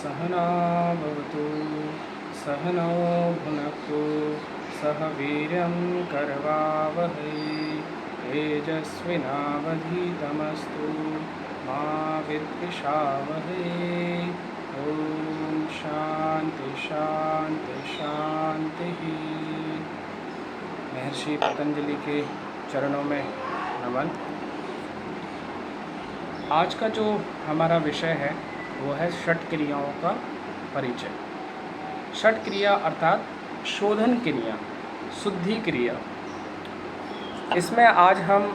सहना भवतु सहनौ भुनक्तु सह वीर्यं करवावहै तेजस्विनावधीतमस्तु मा विद्विषावहै। ओम शांति शांति शांति। महर्षि पतंजलि के चरणों में नमन। आज का जो हमारा विषय है वो है षट क्रियाओं का परिचय। षट क्रिया अर्थात शोधन क्रिया, शुद्धि क्रिया। इसमें आज हम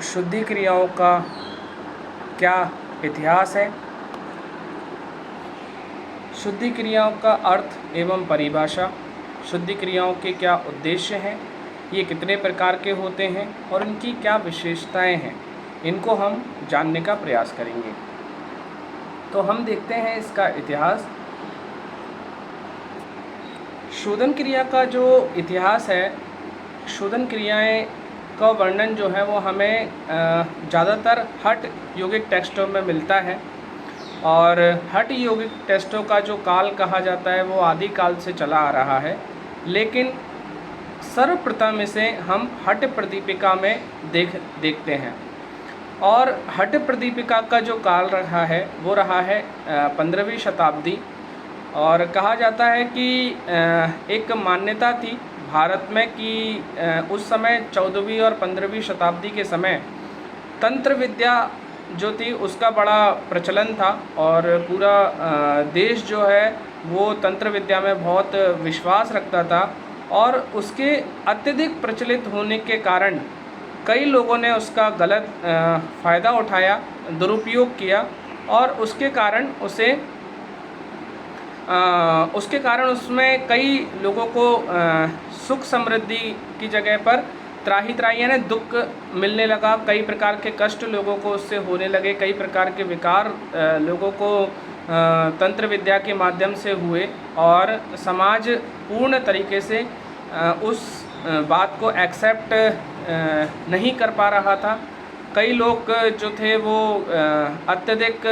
शुद्धि क्रियाओं का क्या इतिहास है, शुद्धि क्रियाओं का अर्थ एवं परिभाषा, शुद्धि क्रियाओं के क्या उद्देश्य हैं, ये कितने प्रकार के होते हैं और इनकी क्या विशेषताएं हैं, इनको हम जानने का प्रयास करेंगे। तो हम देखते हैं इसका इतिहास। शोधन क्रिया का जो इतिहास है, शोधन क्रियाएं का वर्णन जो है वो हमें ज़्यादातर हठ यौगिक टेक्स्टों में मिलता है। और हठ यौगिक टेक्स्टों का जो काल कहा जाता है वो आदि काल से चला आ रहा है, लेकिन सर्वप्रथम इसे हम हठ प्रदीपिका में देखते हैं। और हठ प्रदीपिका का जो काल रहा है वो रहा है 15वीं शताब्दी। और कहा जाता है कि एक मान्यता थी भारत में कि उस समय 14वीं और 15वीं शताब्दी के समय तंत्र विद्या जो थी उसका बड़ा प्रचलन था और पूरा देश जो है वो तंत्र विद्या में बहुत विश्वास रखता था। और उसके अत्यधिक प्रचलित होने के कारण कई लोगों ने उसका गलत फ़ायदा उठाया, दुरुपयोग किया और उसके कारण उसमें कई लोगों को सुख समृद्धि की जगह पर त्राही त्राही यानी दुख मिलने लगा। कई प्रकार के कष्ट लोगों को उससे होने लगे, कई प्रकार के विकार लोगों को तंत्र विद्या के माध्यम से हुए और समाज पूर्ण तरीके से उस बात को एक्सेप्ट नहीं कर पा रहा था। कई लोग जो थे वो अत्यधिक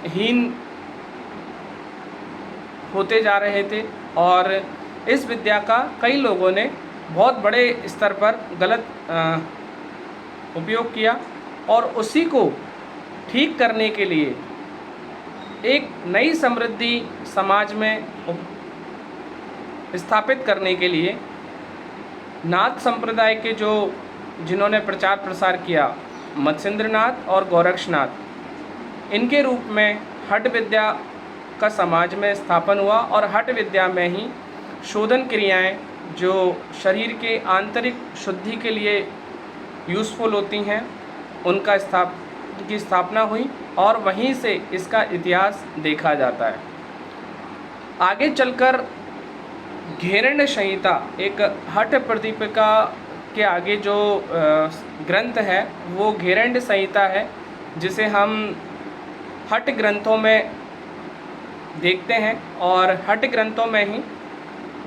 हीन होते जा रहे थे और इस विद्या का कई लोगों ने बहुत बड़े स्तर पर गलत उपयोग किया। और उसी को ठीक करने के लिए एक नई समृद्धि समाज में स्थापित करने के लिए नाथ संप्रदाय के जिन्होंने प्रचार प्रसार किया, मत्स्येंद्रनाथ और गोरक्षनाथ, इनके रूप में हठ विद्या का समाज में स्थापन हुआ। और हठ विद्या में ही शोधन क्रियाएं जो शरीर के आंतरिक शुद्धि के लिए यूज़फुल होती हैं उनका स्थापना हुई और वहीं से इसका इतिहास देखा जाता है। आगे चलकर घेरण्य संहिता, एक हठ प्रदीपिका के आगे जो ग्रंथ है वो घेरण्य संहिता है, जिसे हम हठ ग्रंथों में देखते हैं। और हठ ग्रंथों में ही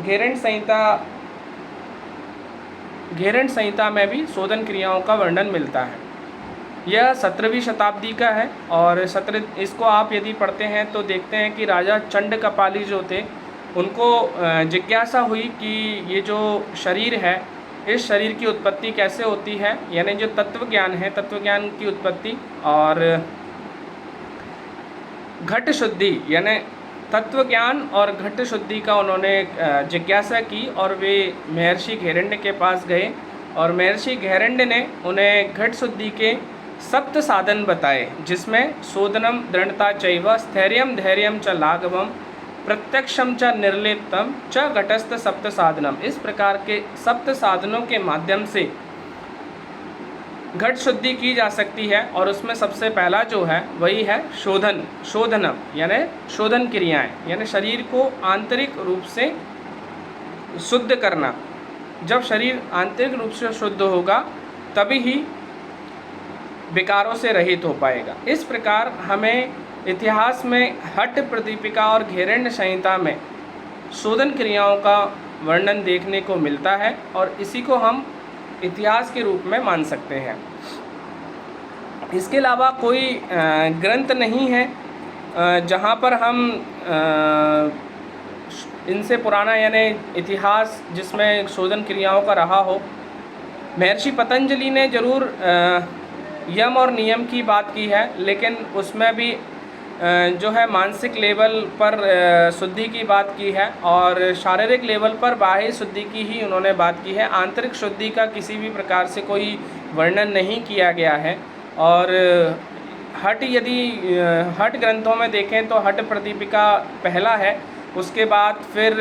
घेरण्य संहिता में भी शोधन क्रियाओं का वर्णन मिलता है। यह 17वीं शताब्दी का है और इसको आप यदि पढ़ते हैं तो देखते हैं कि राजा चंड कपाली जो थे उनको जिज्ञासा हुई कि ये जो शरीर है, इस शरीर की उत्पत्ति कैसे होती है, यानी जो तत्व ज्ञान है, तत्व ज्ञान की उत्पत्ति और घट शुद्धि यानी तत्व ज्ञान और घट शुद्धि का उन्होंने जिज्ञासा की। और वे महर्षि घेरण्य के पास गए और महर्षि घेरण्य ने उन्हें घट शुद्धि के सप्त साधन बताए, जिसमें शोधनम दृढ़ता चैव स्थैर्यम धैर्यम च लाघवम प्रत्यक्षम च निर्लिप्तम च घटस्थ सप्त साधनम। इस प्रकार के सप्त साधनों के माध्यम से घट शुद्धि की जा सकती है। और उसमें सबसे पहला जो है वही है शोधनम यानी शोधन क्रियाएं, यानी शरीर को आंतरिक रूप से शुद्ध करना। जब शरीर आंतरिक रूप से शुद्ध होगा तभी ही विकारों से रहित हो पाएगा। इस प्रकार हमें इतिहास में हठ प्रदीपिका और घेरण्य संहिता में शोधन क्रियाओं का वर्णन देखने को मिलता है और इसी को हम इतिहास के रूप में मान सकते हैं। इसके अलावा कोई ग्रंथ नहीं है जहाँ पर हम इनसे पुराना यानी इतिहास जिसमें शोधन क्रियाओं का रहा हो, महर्षि पतंजलि ने ज़रूर यम और नियम की बात की है, लेकिन उसमें भी जो है मानसिक लेवल पर शुद्धि की बात की है और शारीरिक लेवल पर बाह्य शुद्धि की ही उन्होंने बात की है। आंतरिक शुद्धि का किसी भी प्रकार से कोई वर्णन नहीं किया गया है। और यदि हठ ग्रंथों में देखें तो हठ प्रदीपिका पहला है, उसके बाद फिर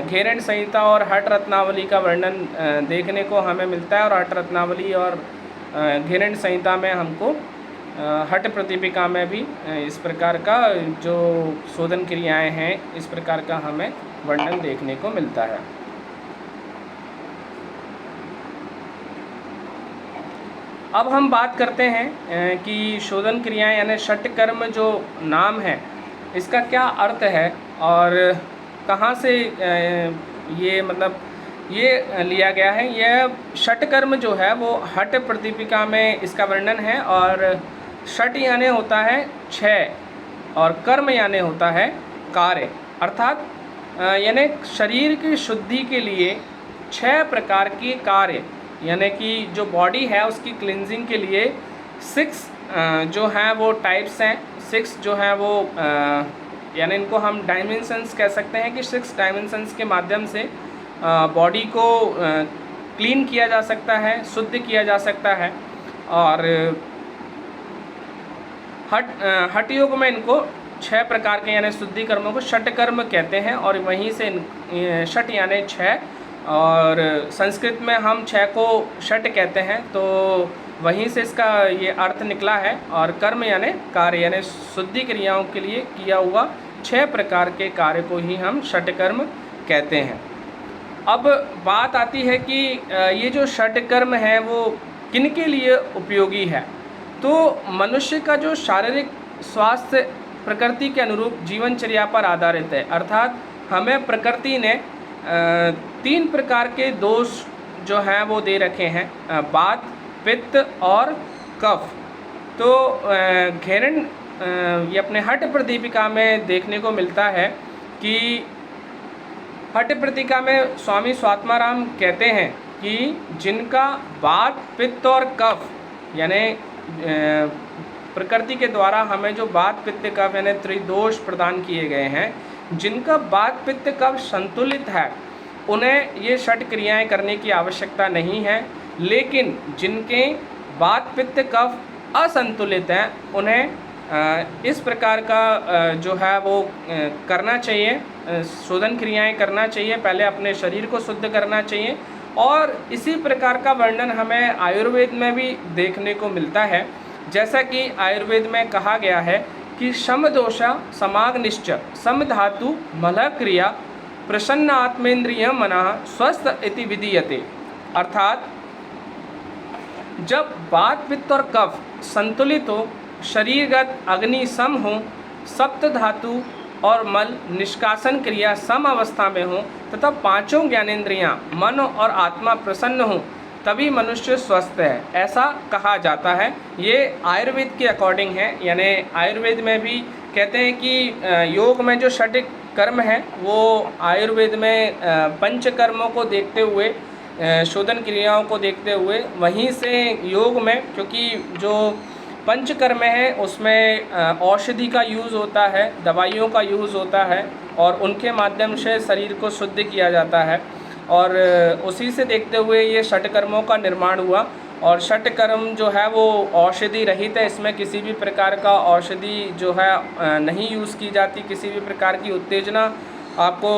घेरंड संहिता और हठ रत्नावली का वर्णन देखने को हमें मिलता है। और हठ रत्नावली और घेरंड संहिता में हमको हठ प्रदीपिका में भी इस प्रकार का जो शोधन क्रियाएं हैं, इस प्रकार का हमें वर्णन देखने को मिलता है। अब हम बात करते हैं कि शोधन क्रियाएं यानी षटकर्म जो नाम है इसका क्या अर्थ है और कहाँ से ये मतलब ये लिया गया है। यह षटकर्म जो है वो हठ प्रदीपिका में इसका वर्णन है। और षट यानी होता है 6 और कर्म यानी होता है कार्य, अर्थात यानी शरीर की शुद्धि के लिए 6 प्रकार के कार्य, यानी कि जो बॉडी है उसकी क्लिनजिंग के लिए 6 जो हैं वो टाइप्स हैं। 6 जो हैं वो यानी इनको हम डायमेंशंस कह सकते हैं कि 6 डायमेंशंस के माध्यम से बॉडी को क्लीन किया जा सकता है, शुद्ध किया जा सकता है। और हठ योग में इनको 6 प्रकार के यानी शुद्धि कर्मों को षटकर्म कहते हैं। और वहीं से षट यानी 6 और संस्कृत में हम 6 को षट कहते हैं, तो वहीं से इसका ये अर्थ निकला है। और कर्म यानी कार्य यानी शुद्धि क्रियाओं के लिए किया हुआ 6 प्रकार के कार्य को ही हम षटकर्म कहते हैं। अब बात आती है कि ये जो षटकर्म है वो किन के लिए उपयोगी है। तो मनुष्य का जो शारीरिक स्वास्थ्य प्रकृति के अनुरूप जीवनचर्या पर आधारित है, अर्थात हमें प्रकृति ने 3 प्रकार के दोष जो हैं वो दे रखे हैं, वात, पित्त और कफ। तो घेरन ये अपने हठ प्रदीपिका में देखने को मिलता है कि हठ प्रदीपिका में स्वामी स्वात्माराम कहते हैं कि जिनका वात, पित्त और कफ यानी प्रकृति के द्वारा हमें जो वात, पित्त, कफ यानी त्रिदोष प्रदान किए गए हैं, जिनका वात, पित्त, कफ संतुलित है उन्हें ये षट क्रियाएं करने की आवश्यकता नहीं है। लेकिन जिनके वात, पित्त, कफ असंतुलित हैं उन्हें इस प्रकार का जो है वो करना चाहिए, शोधन क्रियाएं करना चाहिए। पहले अपने शरीर को शुद्ध करना चाहिए। और इसी प्रकार का वर्णन हमें आयुर्वेद में भी देखने को मिलता है। जैसा कि आयुर्वेद में कहा गया है कि शम दोषा समाग्निश्च सम धातु मलह क्रिया प्रसन्न आत्मेन्द्रिय मनः स्वस्थ इति विधीयते, अर्थात जब वात, पित्त और कफ संतुलित हो, शरीरगत अग्नि सम हो, सप्त धातु और मल निष्कासन क्रिया सम अवस्था में हो तथा 5 ज्ञानेंद्रियां मन और आत्मा प्रसन्न हो, तभी मनुष्य स्वस्थ है, ऐसा कहा जाता है। ये आयुर्वेद के अकॉर्डिंग है। यानी आयुर्वेद में भी कहते हैं कि योग में जो षट कर्म है वो आयुर्वेद में पंचकर्मों को देखते हुए, शोधन क्रियाओं को देखते हुए, वहीं से योग में क्योंकि जो पंचकर्म है उसमें औषधि का यूज़ होता है, दवाइयों का यूज़ होता है और उनके माध्यम से शरीर को शुद्ध किया जाता है। और उसी से देखते हुए ये षटकर्मों का निर्माण हुआ। और षटकर्म जो है वो औषधि रहित है, इसमें किसी भी प्रकार का औषधि जो है नहीं यूज़ की जाती, किसी भी प्रकार की उत्तेजना आपको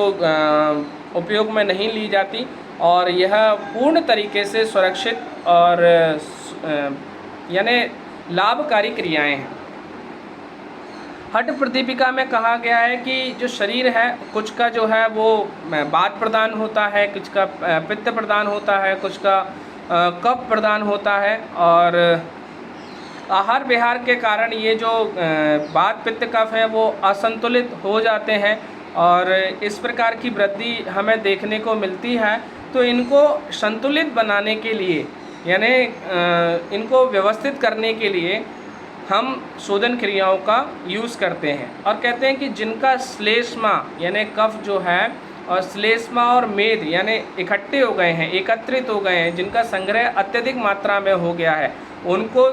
उपयोग में नहीं ली जाती और यह पूर्ण तरीके से सुरक्षित और यानी लाभकारी क्रियाएं हैं। हठ प्रदीपिका में कहा गया है कि जो शरीर है कुछ का जो है वो वात प्रदान होता है, कुछ का पित्त प्रदान होता है, कुछ का कफ प्रदान होता है। और आहार विहार के कारण ये जो वात, पित्त, कफ है वो असंतुलित हो जाते हैं और इस प्रकार की वृद्धि हमें देखने को मिलती है। तो इनको संतुलित बनाने के लिए यानी इनको व्यवस्थित करने के लिए हम शोधन क्रियाओं का यूज़ करते हैं। और कहते हैं कि जिनका श्लेष्मा यानी कफ जो है और श्लेष्मा और मेद यानी इकट्ठे हो गए हैं, एकत्रित हो गए हैं, जिनका संग्रह अत्यधिक मात्रा में हो गया है, उनको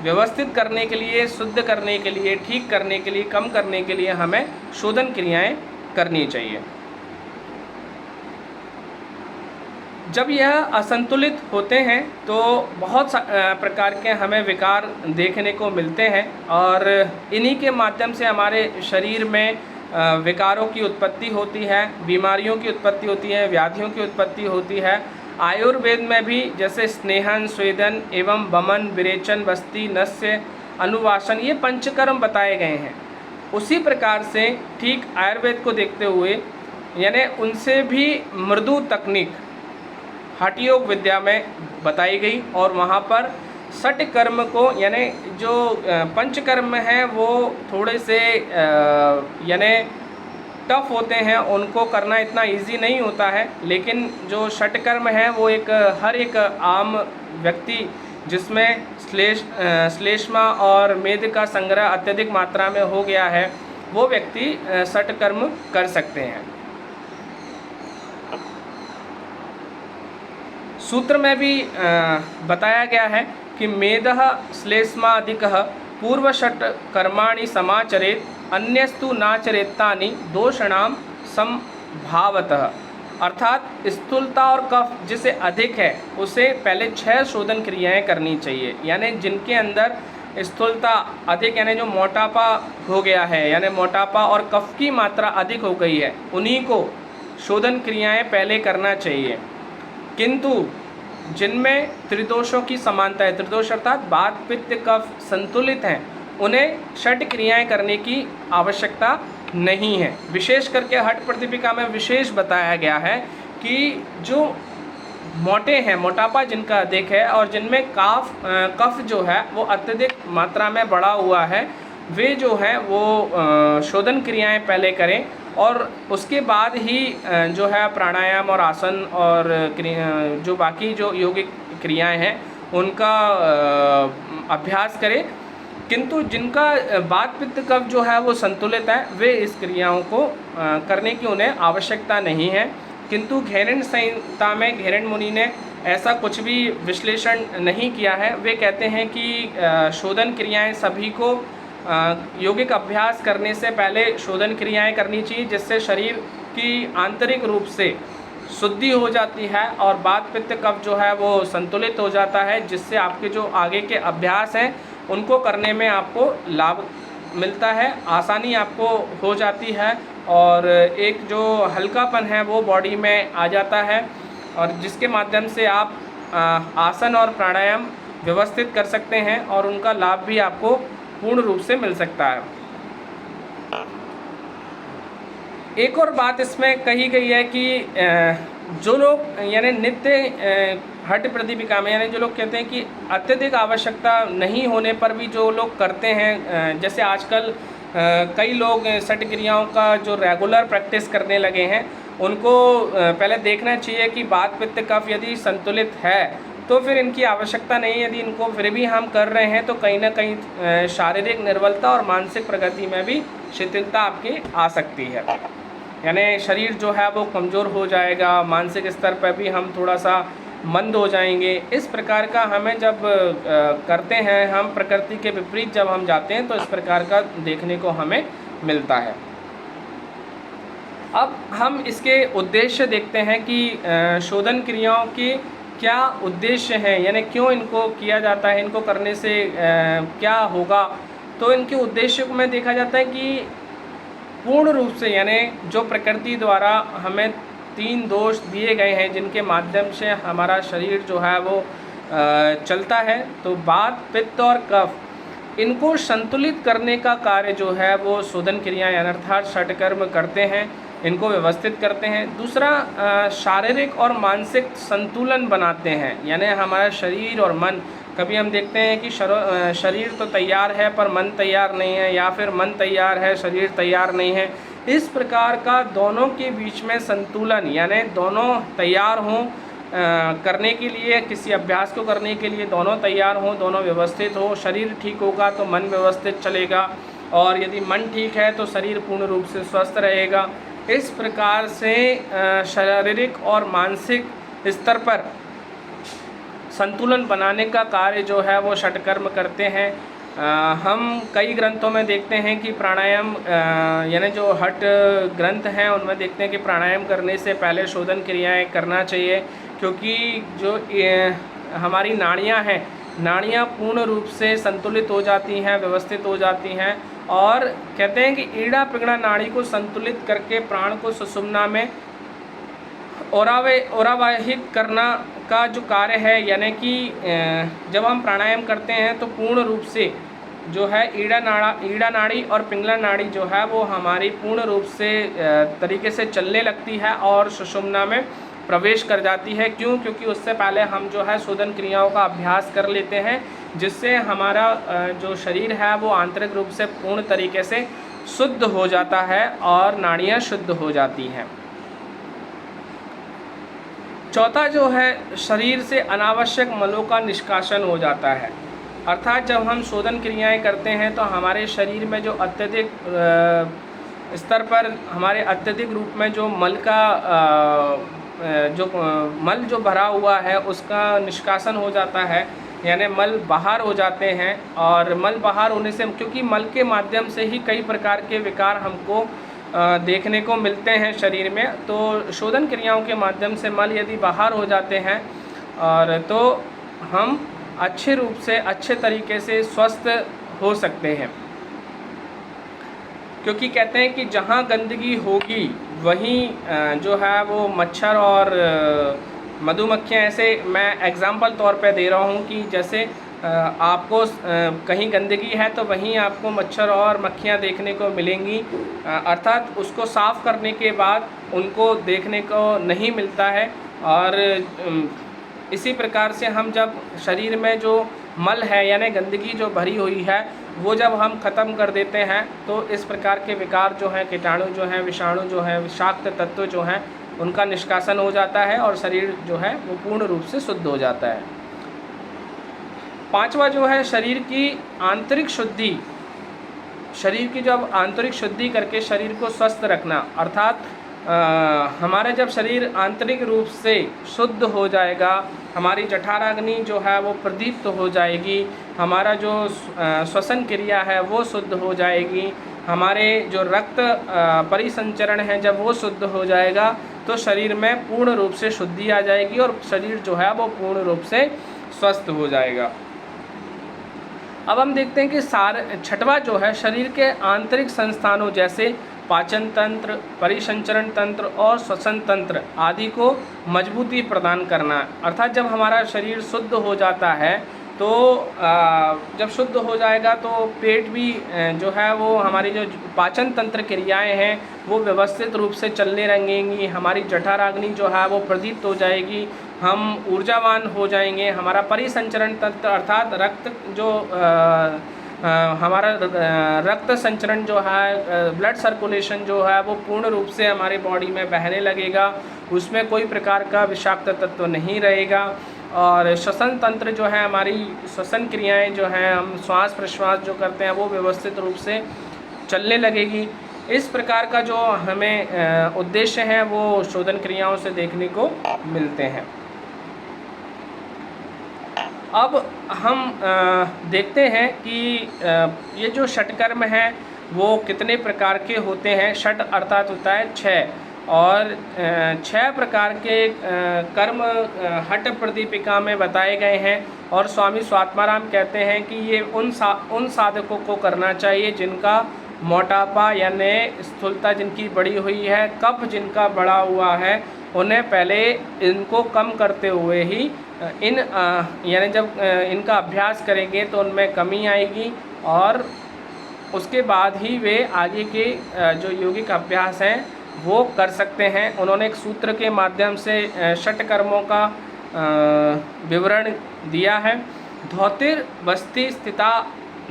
व्यवस्थित करने के लिए, शुद्ध करने के लिए, ठीक करने के लिए, कम करने के लिए हमें शोधन क्रियाएं करनी चाहिए। जब यह असंतुलित होते हैं तो बहुत प्रकार के हमें विकार देखने को मिलते हैं और इन्हीं के माध्यम से हमारे शरीर में विकारों की उत्पत्ति होती है, बीमारियों की उत्पत्ति होती है, व्याधियों की उत्पत्ति होती है। आयुर्वेद में भी जैसे स्नेहन, स्वेदन एवं वमन, विरेचन, बस्ती, नस्य, अनुवासन, ये पंचकर्म बताए गए हैं। उसी प्रकार से ठीक आयुर्वेद को देखते हुए यानी उनसे भी मृदु तकनीक हठ योग विद्या में बताई गई और वहाँ पर षट कर्म को यानी जो पंचकर्म हैं वो थोड़े से यानी टफ होते हैं, उनको करना इतना इजी नहीं होता है, लेकिन जो षट कर्म है वो एक हर एक आम व्यक्ति जिसमें श्लेष्मा और मेद का संग्रह अत्यधिक मात्रा में हो गया है, वो व्यक्ति षट कर्म कर सकते हैं। सूत्र में भी बताया गया है कि मेदः श्लेष्मादिकः पूर्वषट् कर्माणि समाचरेत् अन्यस्तु नाचरेत्तानि दोषणाम संभावतः। अर्थात स्थूलता और कफ जिसे अधिक है उसे पहले 6 शोधन क्रियाएं करनी चाहिए, यानी जिनके अंदर स्थूलता अधिक यानी जो मोटापा हो गया है, यानी मोटापा और कफ की मात्रा अधिक हो गई है, उन्हीं को शोधन क्रियाएं पहले करना चाहिए। किंतु जिनमें त्रिदोषों की समानता है, त्रिदोष अर्थात वात, पित्त, कफ संतुलित हैं, उन्हें षट क्रियाएं करने की आवश्यकता नहीं है। विशेष करके हठ प्रदीपिका में विशेष बताया गया है कि जो मोटे हैं, मोटापा जिनका अधिक है और जिनमें कफ जो है वो अत्यधिक मात्रा में बढ़ा हुआ है, वे जो हैं वो शोधन क्रियाएं पहले करें और उसके बाद ही जो है प्राणायाम और आसन और जो बाकी जो योगिक क्रियाएं हैं उनका अभ्यास करें। किंतु जिनका वात, पित्त, कफ जो है वो संतुलित है, वे इस क्रियाओं को करने की उन्हें आवश्यकता नहीं है। किंतु घेरण्ड संहिता में घेरण्ड मुनि ने ऐसा कुछ भी विश्लेषण नहीं किया है। वे कहते हैं कि शोधन क्रियाएं सभी को योगिक अभ्यास करने से पहले शोधन क्रियाएं करनी चाहिए, जिससे शरीर की आंतरिक रूप से शुद्धि हो जाती है और वात, पित्त, कफ जो है वो संतुलित हो जाता है, जिससे आपके जो आगे के अभ्यास हैं उनको करने में आपको लाभ मिलता है, आसानी आपको हो जाती है और एक जो हल्कापन है वो बॉडी में आ जाता है और जिसके माध्यम से आप आसन और प्राणायाम व्यवस्थित कर सकते हैं और उनका लाभ भी आपको पूर्ण रूप से मिल सकता है। एक और बात इसमें कही गई है कि जो लोग यानी नित्य हठ प्रदीपिका में यानी जो लोग कहते हैं कि अत्यधिक आवश्यकता नहीं होने पर भी जो लोग करते हैं, जैसे आजकल कई लोग षट क्रियाओं का जो रेगुलर प्रैक्टिस करने लगे हैं, उनको पहले देखना चाहिए कि वात, पित्त, कफ यदि संतुलित है तो फिर इनकी आवश्यकता नहीं है। यदि इनको फिर भी हम कर रहे हैं तो कहीं ना कहीं शारीरिक निर्बलता और मानसिक प्रगति में भी शिथिलता आपकी आ सकती है, यानी शरीर जो है वो कमज़ोर हो जाएगा, मानसिक स्तर पर भी हम थोड़ा सा मंद हो जाएंगे। इस प्रकार का हमें जब करते हैं, हम प्रकृति के विपरीत जब हम जाते हैं तो इस प्रकार का देखने को हमें मिलता है। अब हम इसके उद्देश्य देखते हैं कि शोधन क्रियाओं की क्या उद्देश्य हैं, यानी क्यों इनको किया जाता है, इनको करने से क्या होगा। तो इनके उद्देश्य में देखा जाता है कि पूर्ण रूप से यानी जो प्रकृति द्वारा हमें 3 दोष दिए गए हैं जिनके माध्यम से हमारा शरीर जो है वो चलता है, तो वात, पित्त और कफ, इनको संतुलित करने का कार्य जो है वो शोधन क्रियाएं अर्थात षटकर्म करते हैं, इनको व्यवस्थित करते हैं। दूसरा शारीरिक और मानसिक संतुलन बनाते हैं, यानी हमारा शरीर और मन, कभी हम देखते हैं कि शरीर तो तैयार है पर मन तैयार नहीं है, या फिर मन तैयार है शरीर तैयार नहीं है। इस प्रकार का दोनों के बीच में संतुलन, यानी दोनों तैयार हों करने के लिए, किसी अभ्यास को करने के लिए दोनों तैयार हों, दोनों व्यवस्थित हो। शरीर ठीक होगा तो मन व्यवस्थित चलेगा, और यदि मन ठीक है तो शरीर पूर्ण रूप से स्वस्थ रहेगा। इस प्रकार से शारीरिक और मानसिक स्तर पर संतुलन बनाने का कार्य जो है वो षटकर्म करते हैं। हम कई ग्रंथों में देखते हैं कि प्राणायाम यानी जो हठ ग्रंथ हैं उनमें देखते हैं कि प्राणायाम करने से पहले शोधन क्रियाएं करना चाहिए, क्योंकि जो हमारी नाड़ियां हैं, नाड़ियां पूर्ण रूप से संतुलित हो जाती हैं, व्यवस्थित हो जाती हैं। और कहते हैं कि ईड़ा पिंगला नाड़ी को संतुलित करके प्राण को सुषुम्ना में ओरावाहित करना का जो कार्य है, यानी कि जब हम प्राणायाम करते हैं तो पूर्ण रूप से जो है ईड़ा नाड़ी और पिंगला नाड़ी जो है वो हमारी पूर्ण रूप से तरीके से चलने लगती है और सुषुम्ना में प्रवेश कर जाती है। क्यों? क्योंकि उससे पहले हम जो है शोधन क्रियाओं का अभ्यास कर लेते हैं, जिससे हमारा जो शरीर है वो आंतरिक रूप से पूर्ण तरीके से शुद्ध हो जाता है और नाड़ियाँ शुद्ध हो जाती हैं। चौथा जो है, शरीर से अनावश्यक मलों का निष्कासन हो जाता है। अर्थात जब हम शोधन क्रियाएं करते हैं तो हमारे शरीर में जो अत्यधिक स्तर पर हमारे अत्यधिक रूप में जो मल जो भरा हुआ है उसका निष्कासन हो जाता है, यानी मल बाहर हो जाते हैं। और मल बाहर होने से, क्योंकि मल के माध्यम से ही कई प्रकार के विकार हमको देखने को मिलते हैं शरीर में, तो शोधन क्रियाओं के माध्यम से मल यदि बाहर हो जाते हैं और तो हम अच्छे रूप से, अच्छे तरीके से स्वस्थ हो सकते हैं। क्योंकि कहते हैं कि जहाँ गंदगी होगी वहीं जो है वो मच्छर और मधुमक्खियाँ, ऐसे मैं एग्जाम्पल तौर पे दे रहा हूँ कि जैसे आपको कहीं गंदगी है तो वहीं आपको मच्छर और मक्खियाँ देखने को मिलेंगी, अर्थात उसको साफ़ करने के बाद उनको देखने को नहीं मिलता है। और इसी प्रकार से हम जब शरीर में जो मल है यानी गंदगी जो भरी हुई है वो जब हम ख़त्म कर देते हैं तो इस प्रकार के विकार जो हैं, कीटाणु जो हैं, विषाणु जो हैं, विषाक्त तत्व जो हैं, उनका निष्कासन हो जाता है और शरीर जो है वो पूर्ण रूप से शुद्ध हो जाता है। पांचवा जो है, शरीर की आंतरिक शुद्धि। शरीर की जब आंतरिक शुद्धि करके शरीर को स्वस्थ रखना, अर्थात हमारा जब शरीर आंतरिक रूप से शुद्ध हो जाएगा, हमारी जठराग्नि जो है वो प्रदीप्त हो जाएगी, हमारा जो श्वसन क्रिया है वो शुद्ध हो जाएगी, हमारे जो रक्त परिसंचरण है जब वो शुद्ध हो जाएगा तो शरीर में पूर्ण रूप से शुद्धि आ जाएगी और शरीर जो है वो पूर्ण रूप से स्वस्थ हो जाएगा। अब हम देखते हैं कि छठवां जो है, शरीर के आंतरिक संस्थानों जैसे पाचन तंत्र, परिसंचरण तंत्र और श्वसन तंत्र आदि को मजबूती प्रदान करना। अर्थात जब हमारा शरीर शुद्ध हो जाता है तो जब शुद्ध हो जाएगा तो पेट भी जो है वो, हमारी जो पाचन तंत्र क्रियाएं हैं वो व्यवस्थित रूप से चलने लगेंगी, हमारी जठराग्नि जो है वो प्रदीप्त हो जाएगी, हम ऊर्जावान हो जाएंगे, हमारा परिसंचरण तंत्र अर्थात रक्त जो हमारा रक्त संचरण जो है, ब्लड सर्कुलेशन जो है वो पूर्ण रूप से हमारे बॉडी में बहने लगेगा, उसमें कोई प्रकार का विषाक्त तत्व नहीं रहेगा। और श्वसन तंत्र जो है, हमारी श्वसन क्रियाएं जो हैं, हम श्वास प्रश्वास जो करते हैं वो व्यवस्थित रूप से चलने लगेगी। इस प्रकार का जो हमें उद्देश्य है वो शोधन क्रियाओं से देखने को मिलते हैं। अब हम देखते हैं कि ये जो षटकर्म है वो कितने प्रकार के होते हैं। षट अर्थात होता है 6, और 6 प्रकार के कर्म हठ प्रदीपिका में बताए गए हैं। और स्वामी स्वात्माराम कहते हैं कि ये उन साधकों को करना चाहिए जिनका मोटापा यानी स्थूलता जिनकी बढ़ी हुई है, कफ जिनका बढ़ा हुआ है, उन्हें पहले इनको कम करते हुए ही यानी जब इनका अभ्यास करेंगे तो उनमें कमी आएगी और उसके बाद ही वे आगे के जो योगिक अभ्यास हैं वो कर सकते हैं। उन्होंने एक सूत्र के माध्यम से षट कर्मों का विवरण दिया है। धौतिर वस्ति स्थिता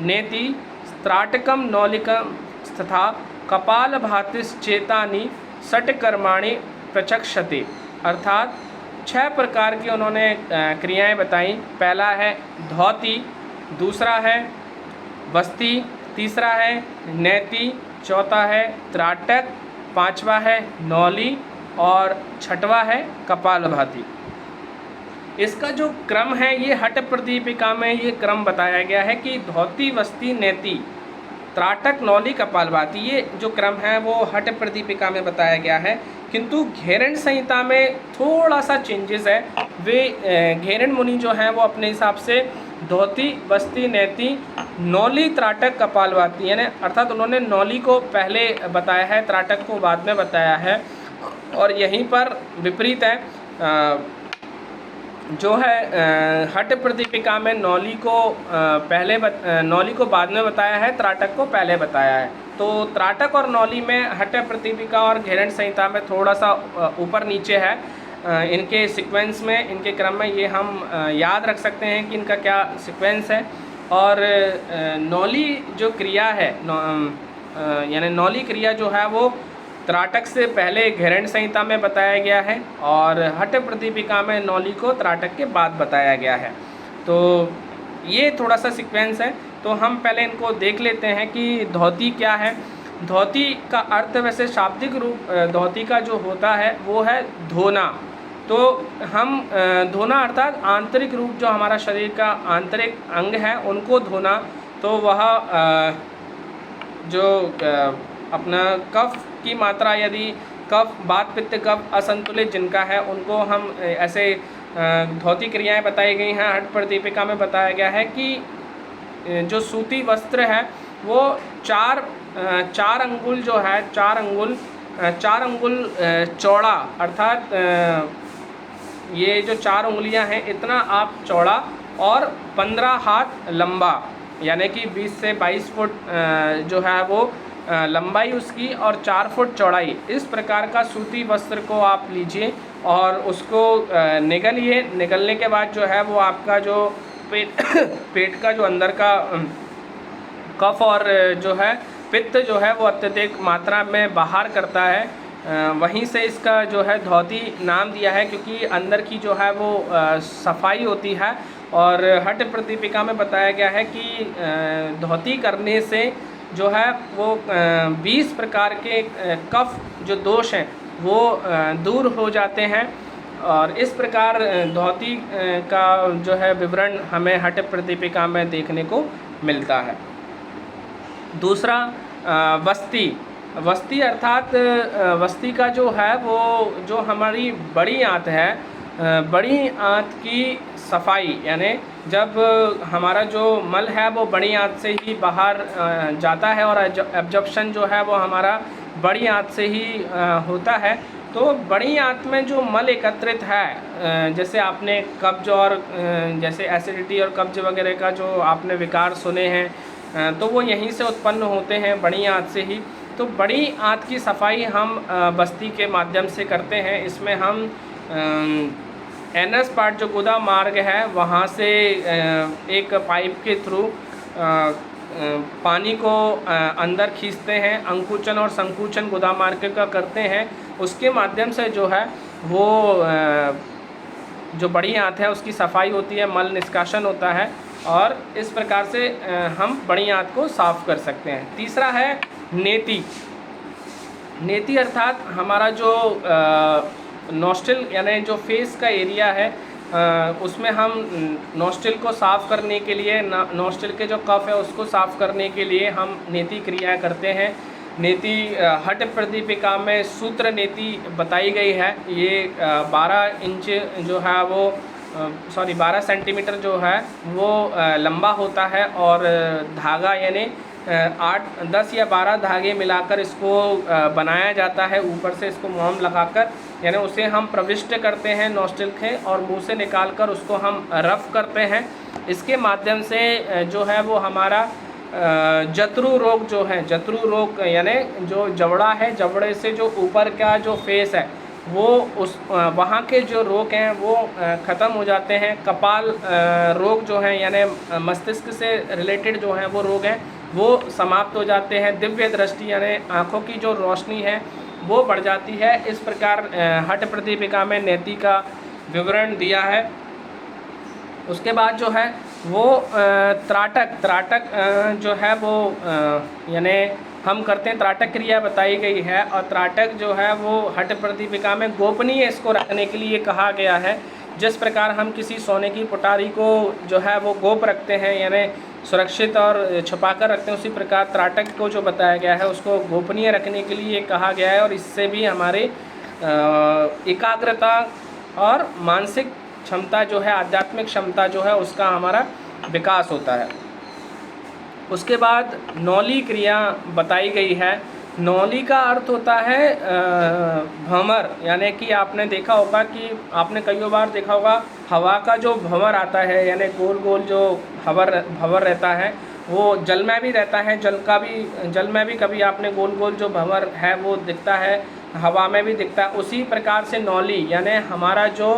नेति स्त्राटकम नौलिकम तथा कपाल भातिश्चेतानि षट कर्माणि प्रचक्षते। अर्थात 6 प्रकार की उन्होंने क्रियाएं बताई। पहला है धौती, दूसरा है वस्ती, तीसरा है नेति, चौथा है त्राटक, पांचवा है नौली और छठवा है कपालभाति। इसका जो क्रम है ये हठ प्रदीपिका में ये क्रम बताया गया है कि धौती, वस्ती, नेति, त्राटक, नौली, कपालभाति, ये जो क्रम है वो हठ प्रदीपिका में बताया गया है। किंतु घेरण संहिता में थोड़ा सा चेंजेस है। वे घेरण मुनि जो हैं वो अपने हिसाब से धौती, वस्ती, नेति, नौली, त्राटक, कपालभाति यानी अर्थात उन्होंने नौली को पहले बताया है, त्राटक को बाद में बताया है। और यहीं पर विपरीत है, जो है हठ प्रदीपिका में नौली को बाद में बताया है, त्राटक को पहले बताया है। तो त्राटक और नौली में हठ प्रदीपिका और घेरण संहिता में थोड़ा सा ऊपर नीचे है। इनके सीक्वेंस में, इनके क्रम में ये हम याद रख सकते हैं कि इनका क्या सीक्वेंस है। और नौली जो क्रिया है, यानी नौली क्रिया जो है वो त्राटक से पहले घेरण संहिता में बताया गया है और हठ प्रदीपिका में नौली को त्राटक के बाद बताया गया है। तो ये थोड़ा सा सीक्वेंस है। तो हम पहले इनको देख लेते हैं कि धौती क्या है। धौती का अर्थ वैसे शाब्दिक रूप धौती का जो होता है वो है धोना। तो हम धोना अर्थात आंतरिक रूप जो हमारा शरीर का आंतरिक अंग है उनको धोना। तो वह जो अपना कफ की मात्रा, यदि कफ, वात, पित्त, कफ असंतुलित जिनका है उनको हम ऐसे धौती क्रियाएं बताई गई हैं। हठ प्रदीपिका में बताया गया है कि जो सूती वस्त्र है वो चार अंगुल जो है, चार अंगुल चौड़ा, अर्थात ये जो 4 उंगलियां हैं इतना आप चौड़ा और 15 हाथ लंबा, यानी कि 20 से 22 फुट जो है वो लंबाई उसकी और 4 फुट चौड़ाई, इस प्रकार का सूती वस्त्र को आप लीजिए और उसको निगलिए। निगलने के बाद जो है वो आपका जो पेट का जो अंदर का कफ और जो है पित्त जो है वो अत्यधिक मात्रा में बाहर करता है। वहीं से इसका जो है धौती नाम दिया है, क्योंकि अंदर की जो है वो सफाई होती है। और हठ प्रदीपिका में बताया गया है कि धौती करने से जो है वो 20 प्रकार के कफ जो दोष हैं वो दूर हो जाते हैं। और इस प्रकार धौती का जो है विवरण हमें हठ प्रदीपिका में देखने को मिलता है। दूसरा वस्ती अर्थात वस्ती का जो है वो जो हमारी बड़ी आंत है, बड़ी आंत की सफाई, यानी जब हमारा जो मल है वो बड़ी आंत से ही बाहर जाता है और एब्जॉर्प्शन जो है वो हमारा बड़ी आंत से ही होता है। तो बड़ी आंत में जो मल एकत्रित है, जैसे आपने कब्ज और जैसे एसिडिटी और कब्ज वगैरह का जो आपने विकार सुने हैं, तो वो यहीं से उत्पन्न होते हैं, बड़ी आंत से ही। तो बड़ी आंत की सफाई हम वस्ती के माध्यम से करते हैं। इसमें हम एनस पार्ट जो गुदा मार्ग है वहाँ से एक पाइप के थ्रू पानी को अंदर खींचते हैं, अंकुचन और संकुचन गुदा मार्ग का करते हैं। उसके माध्यम से जो है वो जो बड़ी आंत है उसकी सफाई होती है, मल निष्कासन होता है और इस प्रकार से हम बड़ी आंत को साफ कर सकते हैं। तीसरा है नेति अर्थात हमारा जो नोस्ट्रिल यानी जो फेस का एरिया है, उसमें हम नोस्ट्रिल को साफ़ करने के लिए, नोस्ट्रिल के जो कफ है उसको साफ़ करने के लिए हम नेति क्रिया करते हैं। नेति हठ प्रदीपिका में सूत्र नेति बताई गई है। ये 12 इंच जो है वो 12 सेंटीमीटर जो है वो लंबा होता है और धागा यानी 10 या 12 धागे मिलाकर इसको बनाया जाता है। ऊपर से इसको मोम लगाकर, यानी उसे हम प्रविष्ट करते हैं नोस्ट्रिल के और मुंह से निकालकर उसको हम रफ करते हैं। इसके माध्यम से जो है वो हमारा जत्रु रोग जो है, जत्रु रोग यानी जो जबड़ा है, जबड़े से जो ऊपर का जो फेस है वो वहाँ के जो रोग हैं वो ख़त्म हो जाते हैं। कपाल रोग जो हैं यानी मस्तिष्क से रिलेटेड जो हैं वो रोग हैं वो समाप्त हो जाते हैं। दिव्य दृष्टि यानी आँखों की जो रोशनी है वो बढ़ जाती है। इस प्रकार हठ प्रदीपिका में नेति का विवरण दिया है। उसके बाद जो है वो त्राटक जो है वो यानी हम करते हैं, त्राटक क्रिया बताई गई है। और त्राटक जो है वो हट प्रदीपिका में गोपनीय इसको रखने के लिए कहा गया है। जिस प्रकार हम किसी सोने की पुटारी को जो है वो गोप रखते हैं, यानी सुरक्षित और छुपा कर रखते हैं, उसी प्रकार त्राटक को जो बताया गया है उसको गोपनीय रखने के लिए कहा गया है। और इससे भी हमारे एकाग्रता और मानसिक क्षमता जो है, आध्यात्मिक क्षमता जो है, उसका हमारा विकास होता है। उसके बाद नौली क्रिया बताई गई है। नौली का अर्थ होता है भंवर, यानी कि आपने देखा होगा कि आपने कई बार देखा होगा हवा का जो भंवर आता है, यानी गोल गोल जो भंवर रहता है, वो जल में भी रहता है। जल में भी कभी आपने गोल गोल जो भंवर है वो दिखता है, हवा में भी दिखता है। उसी प्रकार से नौली यानी हमारा जो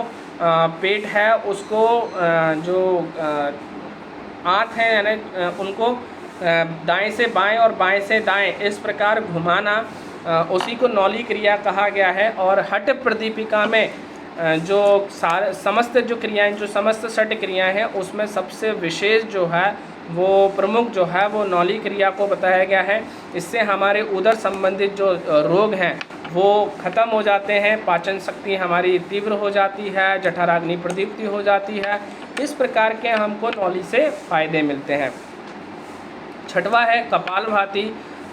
पेट है उसको जो आँत है यानी उनको दाएं से बाएं और बाएं से दाएं इस प्रकार घुमाना, उसी को नौली क्रिया कहा गया है। और हट प्रदीपिका में जो समस्त जो क्रियाएं, जो समस्त षट क्रियाएं हैं, उसमें सबसे विशेष जो है वो प्रमुख जो है वो नौली क्रिया को बताया गया है। इससे हमारे उदर संबंधित जो रोग हैं वो खत्म हो जाते हैं, पाचन शक्ति हमारी तीव्र हो जाती है, जठराग्नि प्रदीप्ति हो जाती है। इस प्रकार के हमको नौली से फायदे मिलते हैं। छठवा है कपालभाति।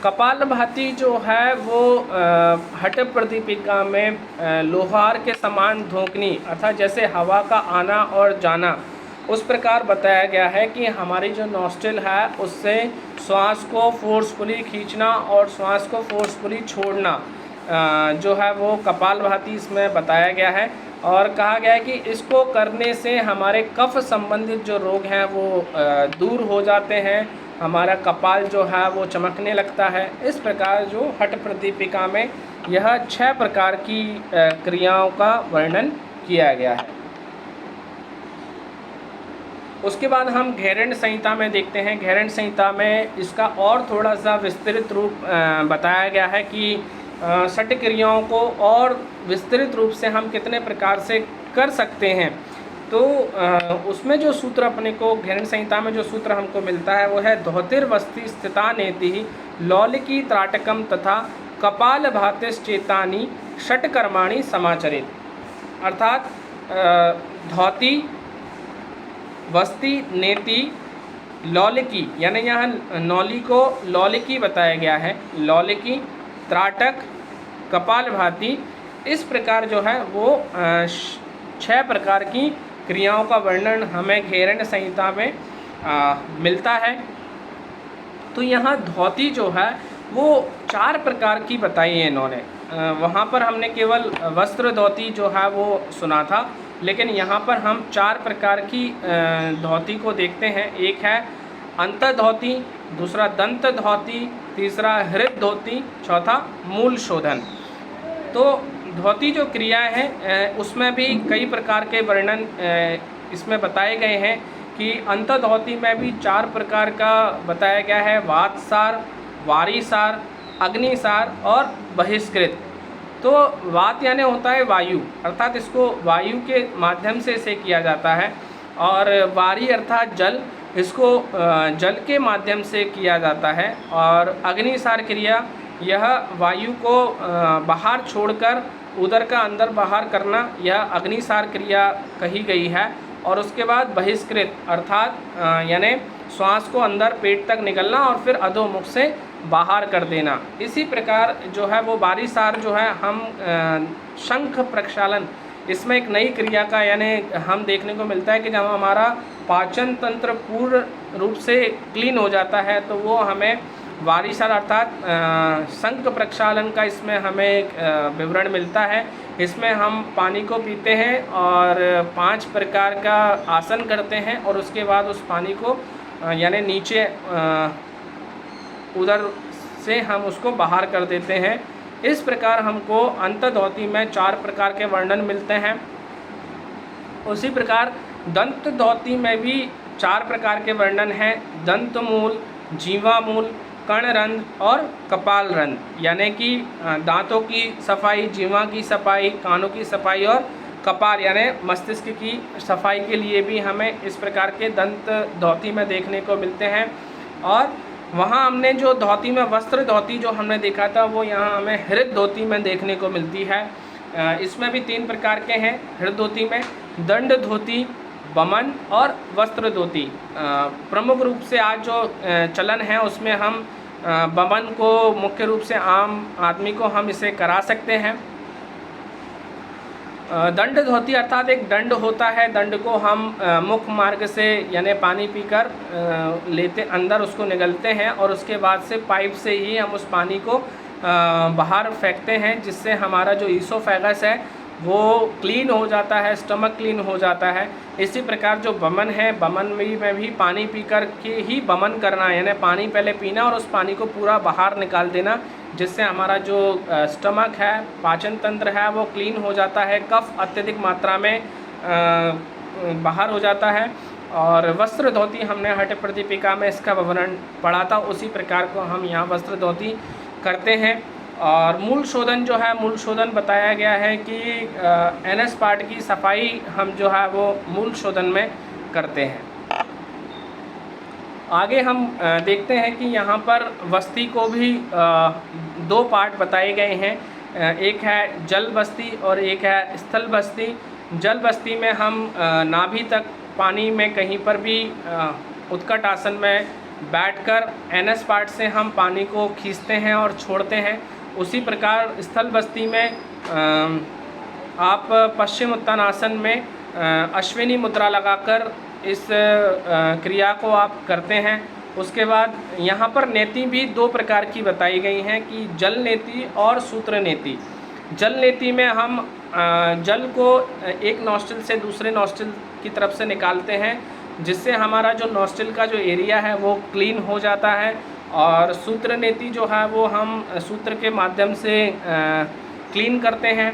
कपालभाति जो है वो हट प्रदीपिका में लोहार के समान धोंकनी, अर्थात जैसे हवा का आना और जाना, उस प्रकार बताया गया है कि हमारी जो नॉस्ट्रिल है उससे श्वास को फोर्सफुली खींचना और श्वास को फोर्सफुली छोड़ना जो है वो कपालभाति इसमें बताया गया है। और कहा गया है कि इसको करने से हमारे कफ संबंधित जो रोग हैं वो दूर हो जाते हैं, हमारा कपाल जो है वो चमकने लगता है। इस प्रकार जो हट प्रदीपिका में यह 6 प्रकार की क्रियाओं का वर्णन किया गया है। उसके बाद हम घेरंड संहिता में देखते हैं। घेरंड संहिता में इसका और थोड़ा सा विस्तृत रूप बताया गया है कि षट क्रियाओं को और विस्तृत रूप से हम कितने प्रकार से कर सकते हैं। तो उसमें जो सूत्र अपने को घेरंड संहिता में जो सूत्र हमको मिलता है वो है धौतिर्वस्ति स्थिता नेति लौलिकी त्राटकम तथा कपालभातिश्चेतानि षट्कर्माणि समाचरित। अर्थात धौति, वस्ति, नेति, लौलिकी, यानी यहाँ नौली को लौलिकी बताया गया है। लौलिकी, त्राटक, कपालभाति, इस प्रकार जो है वो 6 प्रकार की क्रियाओं का वर्णन हमें घेरंड संहिता में मिलता है। तो यहाँ धौति जो है वो 4 प्रकार की बताई है इन्होंने। वहाँ पर हमने केवल वस्त्र धौति जो है वो सुना था, लेकिन यहाँ पर हम 4 प्रकार की धौति को देखते हैं। एक है अंतर्धौति, दूसरा दंत धौति, तीसरा हृद धौति, चौथा मूल शोधन। तो धौति जो क्रिया है उसमें भी कई प्रकार के वर्णन इसमें बताए गए हैं कि अंतर्धौति में भी 4 प्रकार का बताया गया है। वातसार, वारीसार, अग्निसार और बहिष्कृत। तो वात यानी होता है वायु, अर्थात इसको वायु के माध्यम से इसे किया जाता है। और वारी अर्थात जल, इसको जल के माध्यम से किया जाता है। और अग्निसार क्रिया, यह वायु को बाहर छोड़कर उदर का अंदर बाहर करना, यह अग्निसार क्रिया कही गई है। और उसके बाद बहिष्कृत अर्थात यानी श्वास को अंदर पेट तक निकलना और फिर अधोमुख से बाहर कर देना। इसी प्रकार जो है वो वारीसार जो है हम शंख प्रक्षालन, इसमें एक नई क्रिया का यानी हम देखने को मिलता है कि जब हमारा पाचन तंत्र पूर्ण रूप से क्लीन हो जाता है तो वो हमें वारीसार अर्थात शंख प्रक्षालन का इसमें हमें एक विवरण मिलता है। इसमें हम पानी को पीते हैं और 5 प्रकार का आसन करते हैं और उसके बाद उस पानी को यानी नीचे उधर से हम उसको बाहर कर देते हैं। इस प्रकार हमको अंतर्धौति में 4 प्रकार के वर्णन मिलते हैं। उसी प्रकार दंत धौति में भी 4 प्रकार के वर्णन हैं। दंतमूल, जीवामूल, कर्णरंध्र और कपाल रंध्र, यानी कि दांतों की सफाई, जीवा की सफाई, कानों की सफाई और कपाल यानी मस्तिष्क की सफाई के लिए भी हमें इस प्रकार के दंत धोती में देखने को मिलते हैं। और वहाँ हमने जो धोती में वस्त्र धोती जो हमने देखा था वो यहाँ हमें हृद धोती में देखने को मिलती है। इसमें भी 3 प्रकार के हैं हृद धोती में, दंड धोती, बमन और वस्त्र धोती। प्रमुख रूप से आज जो चलन है उसमें हम बमन को मुख्य रूप से आम आदमी को हम इसे करा सकते हैं। दंड धोती अर्थात एक दंड होता है, दंड को हम मुख मार्ग से यानी पानी पीकर लेते अंदर उसको निगलते हैं और उसके बाद से पाइप से ही हम उस पानी को बाहर फेंकते हैं, जिससे हमारा जो ईसोफेगस है वो क्लीन हो जाता है, स्टमक क्लीन हो जाता है। इसी प्रकार जो बमन है, बमन में भी पानी पीकर के ही बमन करना है, यानी पानी पहले पीना और उस पानी को पूरा बाहर निकाल देना, जिससे हमारा जो स्टमक है, पाचन तंत्र है वो क्लीन हो जाता है, कफ अत्यधिक मात्रा में बाहर हो जाता है। और वस्त्र धोती हमने हठ प्रदीपिका में इसका विवरण पढ़ा था, उसी प्रकार को हम यहाँ वस्त्र धोती करते हैं। और मूल शोधन जो है, मूल शोधन बताया गया है कि एनएस पार्ट की सफाई हम जो है वो मूल शोधन में करते हैं। आगे हम देखते हैं कि यहाँ पर बस्ती को भी 2 पार्ट बताए गए हैं। एक है जल बस्ती और एक है स्थल बस्ती। जल बस्ती में हम नाभि तक पानी में कहीं पर भी उत्कट आसन में बैठकर एनएस पार्ट से हम पानी को खींचते हैं और छोड़ते हैं। उसी प्रकार स्थल बस्ती में आप पश्चिम उत्तानासन में अश्विनी मुद्रा लगाकर इस क्रिया को आप करते हैं। उसके बाद यहाँ पर नेति भी 2 प्रकार की बताई गई हैं कि जल नेति और सूत्र नेति। जल नेति में हम जल को एक नॉस्ट्रिल से दूसरे नॉस्ट्रिल की तरफ से निकालते हैं, जिससे हमारा जो नॉस्ट्रिल का जो एरिया है वो क्लीन हो जाता है। और सूत्र नेति जो है वो हम सूत्र के माध्यम से क्लीन करते हैं।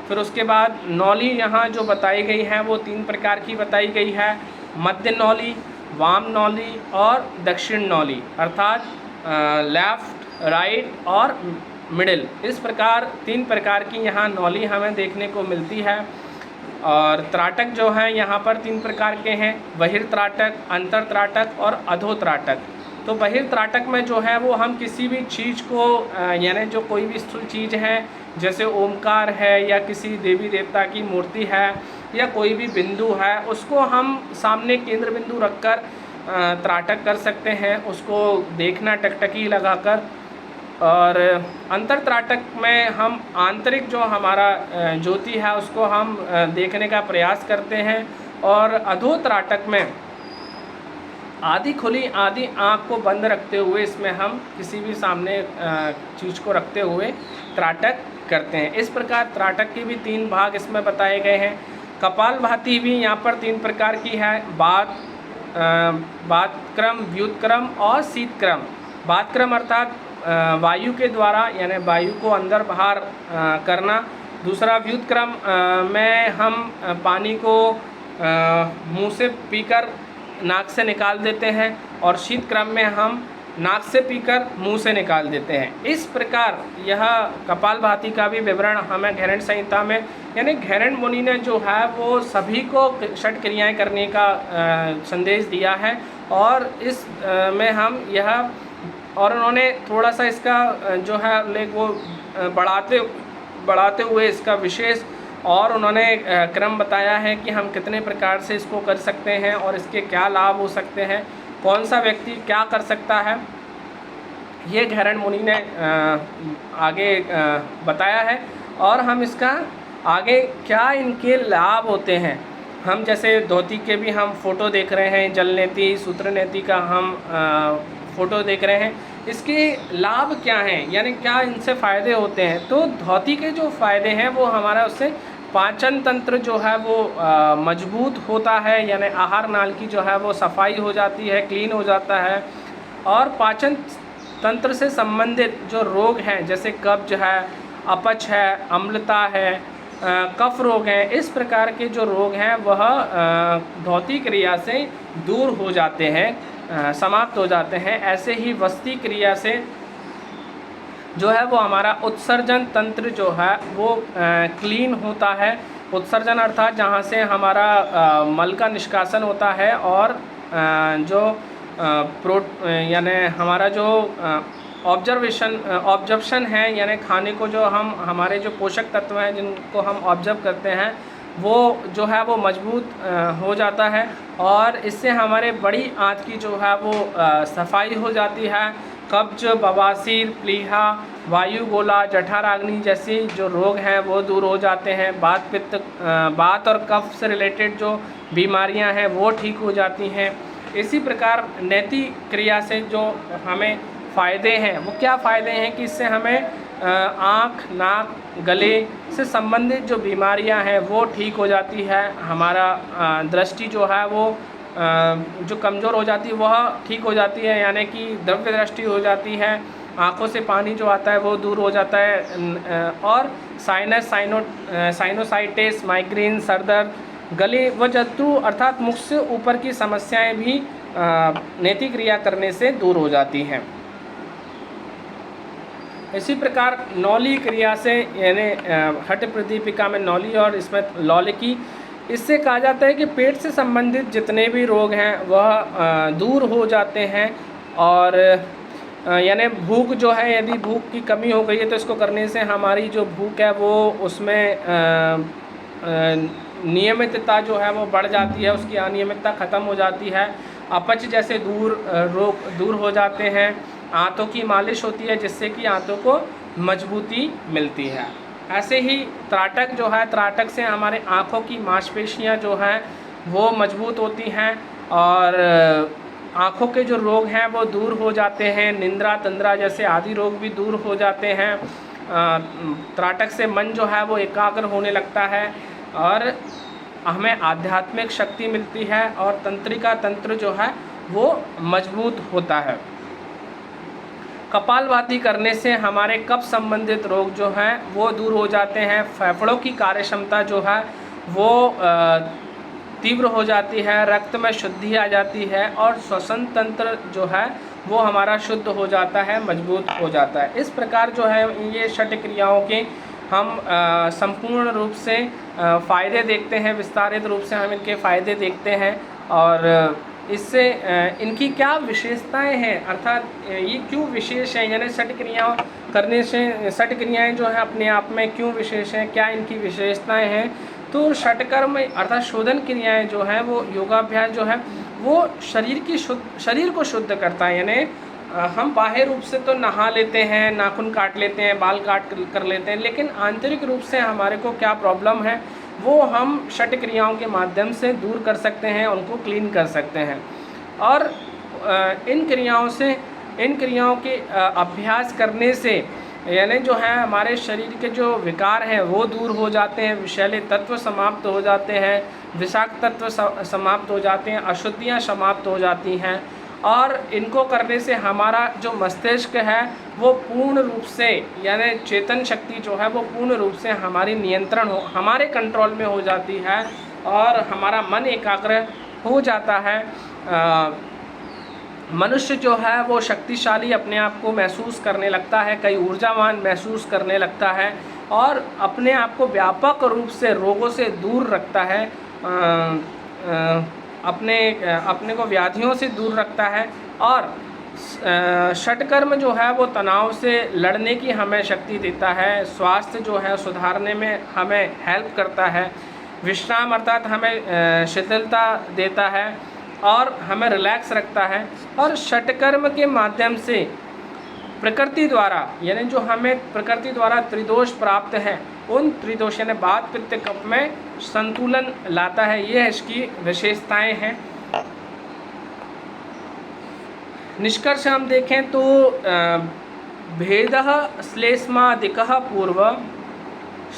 फिर उसके बाद नौली यहाँ जो बताई गई है वो 3 प्रकार की बताई गई है, मध्य नौली, वाम नौली और दक्षिण नौली, अर्थात लेफ़्ट, राइट और मिडिल। इस प्रकार 3 प्रकार की यहाँ नौली हमें देखने को मिलती है। और त्राटक जो है यहाँ पर 3 प्रकार के हैं, बहिर्त्राटक, अंतर्त्राटक और अधोत्राटक। तो बहिर्त्राटक में जो है वो हम किसी भी चीज़ को यानी जो कोई भी स्थूल चीज़ है, जैसे ओमकार है या किसी देवी देवता की मूर्ति है या कोई भी बिंदु है, उसको हम सामने केंद्र बिंदु रखकर त्राटक कर सकते हैं, उसको देखना टकटकी लगाकर। और अंतर्त्राटक में हम आंतरिक जो हमारा ज्योति है उसको हम देखने का प्रयास करते हैं। और अधोत्राटक में आधी खुली आधी आँख को बंद रखते हुए इसमें हम किसी भी सामने चीज़ को रखते हुए त्राटक करते हैं। इस प्रकार त्राटक के भी 3 भाग इसमें बताए गए हैं। कपालभाति भी यहाँ पर 3 प्रकार की है, बात क्रम, व्युत क्रम और शीत क्रम। बात क्रम अर्थात वायु के द्वारा यानी वायु को अंदर बाहर करना। दूसरा व्युत क्रम में हम पानी को मुंह से पीकर नाक से निकाल देते हैं और शीत क्रम में हम नाक से पीकर मुंह से निकाल देते हैं। इस प्रकार यह कपालभाति का भी विवरण हमें घेरण संहिता में, यानी घेरण मुनि ने जो है वो सभी को 6 क्रियाएं करने का संदेश दिया है। और इस में हम यह और उन्होंने थोड़ा सा इसका जो है लेख वो बढ़ाते हुए इसका विशेष और उन्होंने क्रम बताया है कि हम कितने प्रकार से इसको कर सकते हैं और इसके क्या लाभ हो सकते हैं, कौन सा व्यक्ति क्या कर सकता है, ये घेरण मुनि ने आगे बताया है। और हम इसका आगे क्या इनके लाभ होते हैं, हम जैसे धोती के भी हम फ़ोटो देख रहे हैं, जल नेति, सूत्र नेति का हम फ़ोटो देख रहे हैं, इसके लाभ क्या हैं, यानी क्या इनसे फ़ायदे होते हैं। तो धोती के जो फ़ायदे हैं वो हमारा उससे पाचन तंत्र जो है वो मजबूत होता है, यानी आहार नाल की जो है वो सफाई हो जाती है, क्लीन हो जाता है। और पाचन तंत्र से संबंधित जो रोग हैं जैसे कब्ज है, अपच है, अम्लता है, कफ रोग हैं, इस प्रकार के जो रोग हैं वह धोती क्रिया से दूर हो जाते हैं, समाप्त हो जाते हैं। ऐसे ही वस्ती क्रिया से जो है वो हमारा उत्सर्जन तंत्र जो है वो क्लीन होता है, उत्सर्जन अर्थात जहाँ से हमारा मल का निष्कासन होता है, और जो यानी हमारा जो ऑब्जर्वेशन है, यानी खाने को जो हम हमारे जो पोषक तत्व हैं जिनको हम ऑब्जर्व करते हैं वो जो है वो मजबूत हो जाता है, और इससे हमारे बड़ी आंत की जो है वो सफाई हो जाती है। कब्ज, बवासीर, प्लीहा, वायुगोला, जठराग्नि जैसे जो रोग हैं वो दूर हो जाते हैं। बात पित्त, बात और कफ से रिलेटेड जो बीमारियां हैं वो ठीक हो जाती हैं। इसी प्रकार नैति क्रिया से जो हमें फ़ायदे हैं वो क्या फ़ायदे हैं कि इससे हमें आँख, नाक, गले से संबंधित जो बीमारियां हैं वो ठीक हो जाती है। हमारा दृष्टि जो है वो जो कमज़ोर हो जाती है वह ठीक हो जाती है, यानी कि द्रव्य दृष्टि हो जाती है। आँखों से पानी जो आता है वो दूर हो जाता है, और साइनोसाइटिस, माइग्रेन, सर दर्द, गले व जंतु अर्थात मुख से ऊपर की समस्याएं भी नेति क्रिया करने से दूर हो जाती हैं। इसी प्रकार नौली क्रिया से, यानी हठ प्रदीपिका में नौली और इसमें लौलिकी, इससे कहा जाता है कि पेट से संबंधित जितने भी रोग हैं वह दूर हो जाते हैं। और यानी भूख जो है, यदि भूख की कमी हो गई है तो इसको करने से हमारी जो भूख है वो उसमें नियमितता जो है वो बढ़ जाती है, उसकी अनियमितता ख़त्म हो जाती है। अपच जैसे रोग दूर हो जाते हैं। आंतों की मालिश होती है जिससे कि आंतों को मजबूती मिलती है। ऐसे ही त्राटक जो है, त्राटक से हमारे आँखों की मांसपेशियाँ जो हैं वो मजबूत होती हैं, और आँखों के जो रोग हैं वो दूर हो जाते हैं। निंद्रा, तंद्रा जैसे आदि रोग भी दूर हो जाते हैं। त्राटक से मन जो है वो एकाग्र होने लगता है, और हमें आध्यात्मिक शक्ति मिलती है, और तंत्रिका तंत्र जो है वो मजबूत होता है। कपालभाति करने से हमारे कफ संबंधित रोग जो हैं वो दूर हो जाते हैं। फेफड़ों की कार्यक्षमता जो है वो तीव्र हो जाती है, रक्त में शुद्धि आ जाती है, और श्वसन तंत्र जो है वो हमारा शुद्ध हो जाता है, मजबूत हो जाता है। इस प्रकार जो है ये षट क्रियाओं के हम संपूर्ण रूप से फ़ायदे देखते हैं, विस्तारित रूप से हम इनके फ़ायदे देखते हैं, और इससे इनकी क्या विशेषताएं हैं, अर्थात ये क्यों विशेष हैं, यानी षट क्रियाओं करने से षट क्रियाएं जो हैं अपने आप में क्यों विशेष हैं, क्या इनकी विशेषताएं हैं। तो षटकर्म अर्थात शोधन क्रियाएं जो हैं वो योगाभ्यास जो है वो शरीर को शुद्ध करता है। यानी हम बाह्य रूप से तो नहा लेते हैं, नाखून काट लेते हैं, बाल काट कर लेते हैं, लेकिन आंतरिक रूप से हमारे को क्या प्रॉब्लम है वो हम षट क्रियाओं के माध्यम से दूर कर सकते हैं, उनको क्लीन कर सकते हैं। और इन क्रियाओं के अभ्यास करने से यानी जो है हमारे शरीर के जो विकार हैं वो दूर हो जाते हैं, विषैले तत्व समाप्त हो जाते हैं, विषाक्त तत्व समाप्त हो जाते हैं, अशुद्धियाँ समाप्त हो जाती हैं। और इनको करने से हमारा जो मस्तिष्क है वो पूर्ण रूप से, यानी चेतन शक्ति जो है वो पूर्ण रूप से हमारे कंट्रोल में हो जाती है, और हमारा मन एकाग्र हो जाता है। मनुष्य जो है वो शक्तिशाली अपने आप को महसूस करने लगता है, कई ऊर्जावान महसूस करने लगता है, और अपने आप को व्यापक रूप से रोगों से दूर रखता है, अपने को व्याधियों से दूर रखता है। और षटकर्म जो है वो तनाव से लड़ने की हमें शक्ति देता है, स्वास्थ्य जो है सुधारने में हमें हेल्प करता है, विश्राम अर्थात हमें शिथिलता देता है और हमें रिलैक्स रखता है। और षटकर्म के माध्यम से प्रकृति द्वारा, यानी जो हमें प्रकृति द्वारा त्रिदोष प्राप्त हैं, उन त्रिदोष यानी बात पित्त कफ में संतुलन लाता है। ये इसकी विशेषताएं हैं। निष्कर्ष हम देखें तो भेदः श्लेष्मादिकः पूर्व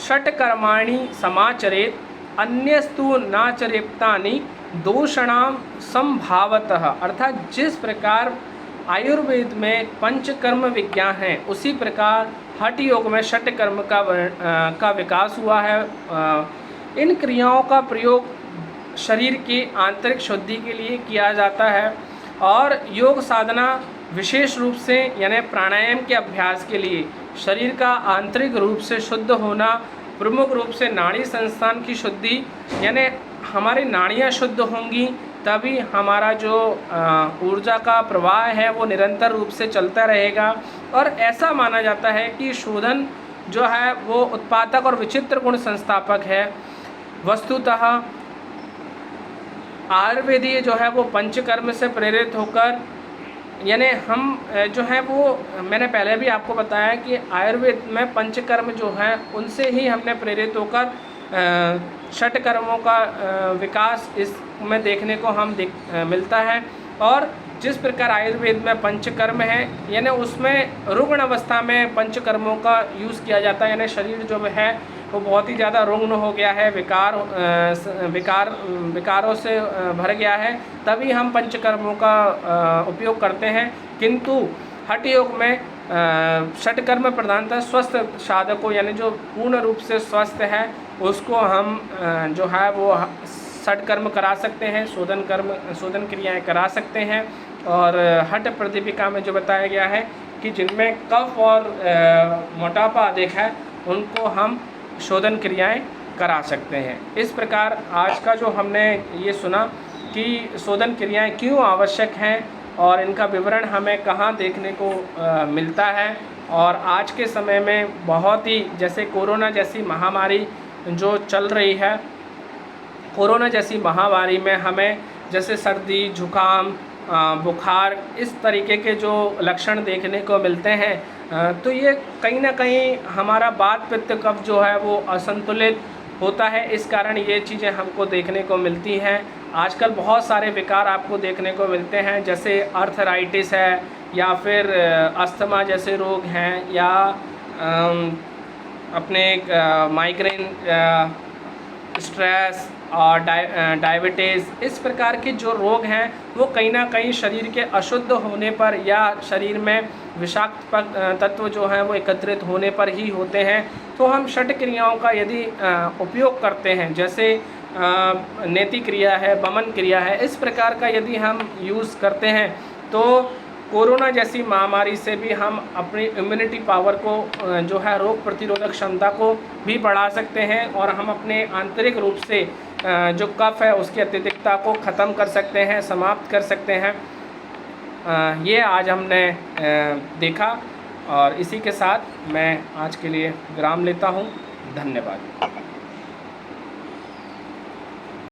षट्कर्माणि समाचरेत् अन्यस्तु नाचरेप्तानि दोषणाम संभावतः। अर्थात जिस प्रकार आयुर्वेद में पंचकर्म विज्ञान है उसी प्रकार हठ योग में षटकर्म का विकास हुआ है। इन क्रियाओं का प्रयोग शरीर की आंतरिक शुद्धि के लिए किया जाता है, और योग साधना विशेष रूप से यानी प्राणायाम के अभ्यास के लिए शरीर का आंतरिक रूप से शुद्ध होना प्रमुख रूप से नाड़ी संस्थान की शुद्धि, यानी हमारी नाड़ियाँ शुद्ध होंगी तभी हमारा जो ऊर्जा का प्रवाह है वो निरंतर रूप से चलता रहेगा। और ऐसा माना जाता है कि शोधन जो है वो उत्पादक और विचित्र गुण संस्थापक है। वस्तुतः आयुर्वेदीय जो है वो पंचकर्म से प्रेरित होकर, यानी हम जो है वो मैंने पहले भी आपको बताया कि आयुर्वेद में पंचकर्म जो हैं उनसे ही हमने प्रेरित होकर षट कर्मों का विकास इसमें देखने को मिलता है। और जिस प्रकार आयुर्वेद में पंचकर्म है, यानी उसमें रुग्ण अवस्था में पंचकर्मों का यूज़ किया जाता है, यानी शरीर जो है वो बहुत ही ज़्यादा रुग्ण हो गया है, विकारों से भर गया है, तभी हम पंचकर्मों का उपयोग करते हैं। किंतु हठ योग में षटकर्म प्रधानतः स्वस्थ साधक को, यानी जो पूर्ण रूप से स्वस्थ है उसको हम जो है वो षटकर्म करा सकते हैं, शोधन क्रियाएं करा सकते हैं। और हठ प्रदीपिका में जो बताया गया है कि जिनमें कफ और मोटापा अधिक है उनको हम शोधन क्रियाएं करा सकते हैं। इस प्रकार आज का जो हमने ये सुना कि शोधन क्रियाएं क्यों आवश्यक हैं और इनका विवरण हमें कहाँ देखने को मिलता है। और आज के समय में बहुत ही, जैसे कोरोना जैसी महामारी जो चल रही है, कोरोना जैसी महामारी में हमें जैसे सर्दी, जुकाम, बुखार, इस तरीके के जो लक्षण देखने को मिलते हैं, तो ये कहीं ना कहीं हमारा वात पित्त कफ जो है वो असंतुलित होता है। इस कारण ये चीज़ें हमको देखने को मिलती हैं। आजकल बहुत सारे विकार आपको देखने को मिलते हैं, जैसे आर्थराइटिस है या फिर अस्थमा जैसे रोग हैं, या अपने माइग्रेन, स्ट्रेस और डायबिटीज़, इस प्रकार के जो रोग हैं वो कहीं ना कहीं शरीर के अशुद्ध होने पर या शरीर में विषाक्त तत्व जो हैं वो एकत्रित होने पर ही होते हैं। तो हम षट क्रियाओं का यदि उपयोग करते हैं, जैसे नेति क्रिया है, बमन क्रिया है, इस प्रकार का यदि हम यूज़ करते हैं तो कोरोना जैसी महामारी से भी हम अपनी इम्यूनिटी पावर को जो है रोग प्रतिरोधक क्षमता को भी बढ़ा सकते हैं और हम अपने आंतरिक रूप से जो कफ है उसकी अत्यधिकता को ख़त्म कर सकते हैं, समाप्त कर सकते हैं। ये आज हमने देखा और इसी के साथ मैं आज के लिए विराम लेता हूँ। धन्यवाद।